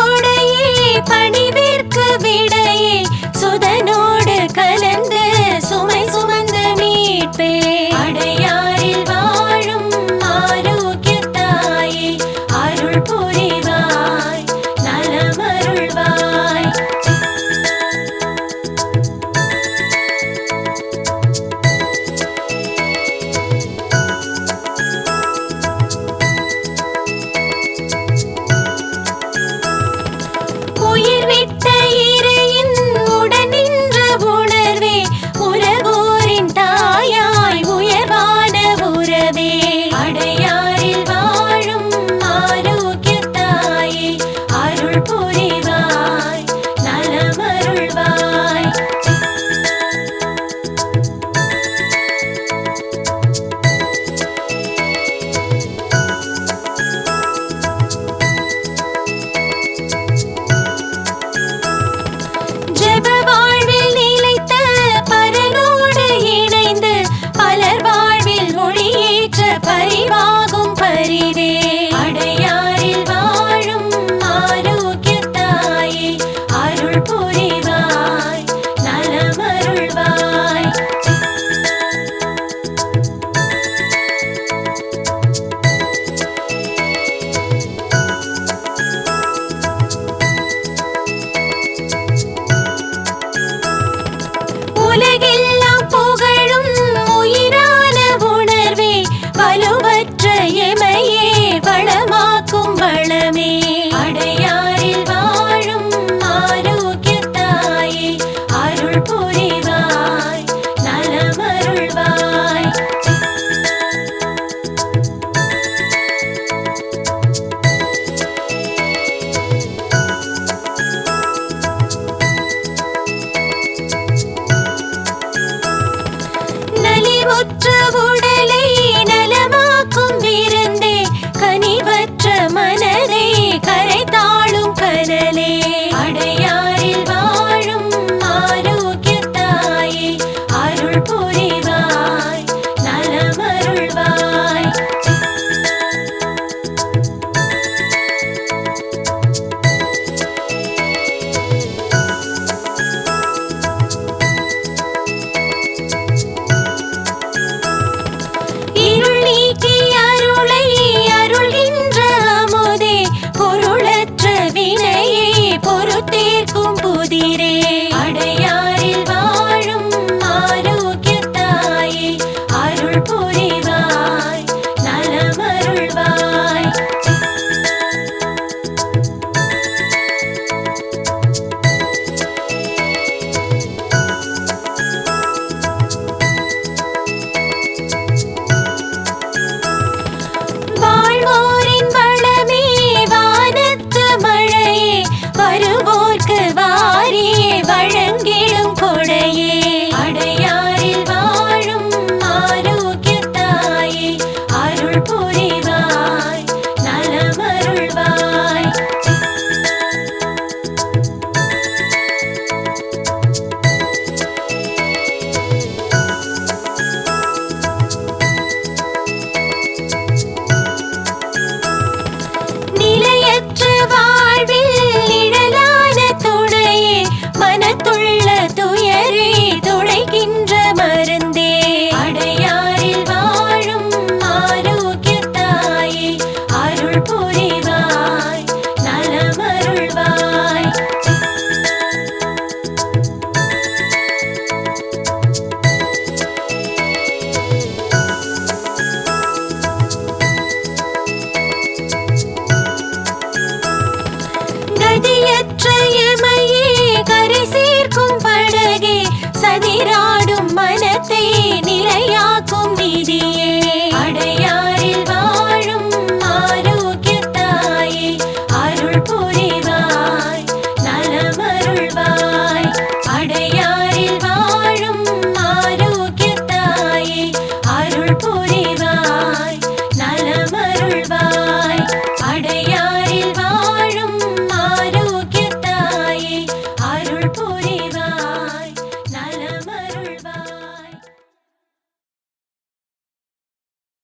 கொடையே பணிவிற்கு விடையே சுதனோடு கலந்து சுமை சுமந்து மீட்பே அடையாரில் வாழும் ஆரோக்கியத்தாயே அருள் புரிவாய் நலமருள்வாய். உயிர் விட்ட இறையின் உடன் நின்ற உணர்வே உலகோரின் தாயாய் உயர்வான உறவே அடையாரில் வாழும் ஆரோக்கியத்தாயே அருள் புரிவாய் நலமருள்வாய். ஜெப வாழ்வில் நிலைத்த பரனோடு இணைந்து பலர் வாழ்வில் ஒளியேற்ற பரிவாகும் பரிவே அடையாரில் வாழும் ஆரோக்கியத்தாயே அருள் புரிவாய் நலமருள்வாய். உலகெல்லாம் புகழும் உயிரான உணர்வே வலுவற்ற எமையே வளமாக்கும் வளமே அடையாரில் வாழும் ஆரோக்கியத்தாயே அருள் புரிவாய் நலமருள்வாய். நலிவுற்ற உடலை நலமாக்கும் விருந்தே கனிவற்ற மனதை கரை தாழும் கனலே அடையாரில் வாழும் ஆரோக்கியத்தாயே அருள் புரிவாய் நலமருள்வாய். இருள் நீக்கி அருளை அருள்கின்ற அமுதே பொருளற்ற வினையே பொறுத்தேற்கும் புதிரே அடையாரில் வாழும் ஆரோக்கியத்தாயே அருள் புரிவாய் நலமருள்வாய். வாழ்வோரின் வளமே வானத்து மழையே வருவோர்க்கு வாரியே வழங்கிடும் கொடையே அடையாரில் வாழும் ஆரோக்கியத்தாயே அருள் புரிவாய் நலமருள்வாய். நிலையற்ற வாழ்வில் நிழலான துணையே மனத்துள்ள துயரே துடைக்கின்ற மருந்தே அடையாரில் வாழும் ஆரோக்கியத்தாயே அருள் புரிவாய் நலமருள்வாய். கதியற்ற எமையே கரை சேர்க்கும் படகே சதிராடும் மனத்தை நிலையாக்கும் விதி